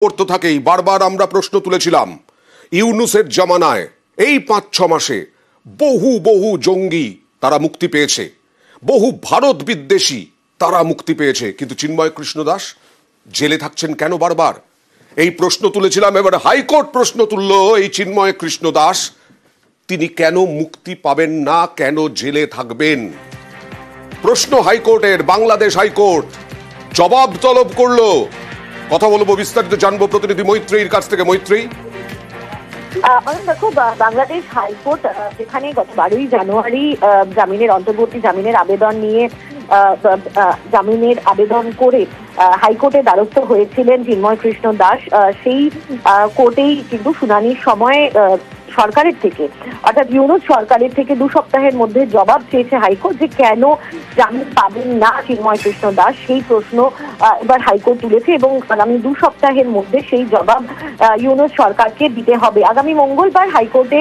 করতে থাকেই বারবার আমরা প্রশ্ন তুলেছিলাম ইউনূসের জামানায় এই ৫-৬ মাসে বহু বহু জঙ্গি তারা মুক্তি পেয়েছে, বহু ভারত বিদ্বেষী তারা মুক্তি পেয়েছে, কিন্তু চিন্ময় কৃষ্ণ দাস জেলে থাকছেন কেন বারবার? এই প্রশ্ন তুলেছিলাম। এবার হাইকোর্ট প্রশ্ন তুলল এই চিন্ময় কৃষ্ণ দাস তিনি কেন মুক্তি পাবেন না, কেন জেলে থাকবেন? প্রশ্ন হাইকোর্টের, বাংলাদেশ হাইকোর্ট জবাব তলব করলো। কথা বলবো, বিস্তারিত জানবো প্রতিনিধি মৈত্রীর কাছ থেকে। মৈত্রী, দেখো, বাংলাদেশ হাইকোর্ট যেখানে গত 12ই জানুয়ারি জামিনের অন্তর্বর্তী জামিনের আবেদন নিয়ে জামিনের আবেদন করে হাইকোর্টে দ্বারস্থ হয়েছিলেন চিন্ময় কৃষ্ণ দাস, সেই কোর্টেই কিন্তু শুনানির সময় সরকারের থেকে, অর্থাৎ ইউনূস সরকারের থেকে 2 সপ্তাহের মধ্যে জবাব চেয়েছে হাইকোর্ট যে কেন জামিন পাবেন না চিন্ময় কৃষ্ণ দাস। সেই প্রশ্ন এবার হাইকোর্ট তুলেছে এবং আগামী 2 সপ্তাহের মধ্যে সেই জবাব ইউনূস সরকারকে দিতে হবে। আগামী মঙ্গলবার হাইকোর্টে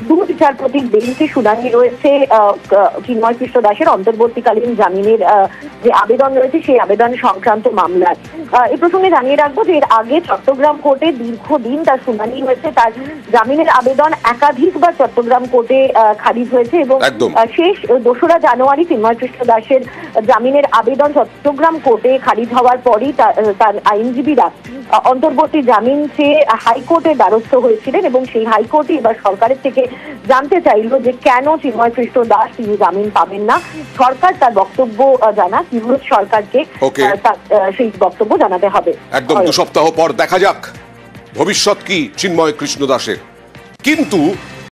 2 বিচারপতির বেঞ্চে শুনানি রয়েছে চিন্ময় কৃষ্ণ দাসের অন্তর্বর্তীকালীন জামিনের যে আবেদন রয়েছে সেই আবেদন সংক্রান্ত মামলার। এই প্রসঙ্গে জানিয়ে রাখবো যে এর আগে চট্টগ্রাম কোর্টে দীর্ঘদিন তার শুনানি হয়েছে। তার জামিনের আবেদন একাধিকবার চট্টগ্রাম কোর্টে খারিজ হয়েছে এবং শেষ 2রা জানুয়ারি চিন্ময় কৃষ্ণ দাসের জামিনের আবেদন চট্টগ্রাম কোর্টে খারিজ হওয়ার পরই তার আইনজীবীরা অন্তর্বর্তী জামিন চেয়ে হাইকোর্টে দ্বারস্থ হয়েছিলেন এবং সেই হাইকোর্টে এবার সরকারের থেকে জানতে চাইল যে কেন চিন্ময় কৃষ্ণ দাস তিনি জামিন পাবেন না। সরকার তার বক্তব্য জানাক, ইউনূস সরকারকে সেই বক্তব্য জানাতে হবে। একদম 2 সপ্তাহ পর দেখা যাক ভবিষ্যৎ কি চিন্ময় কৃষ্ণ দাসের। কিন্তু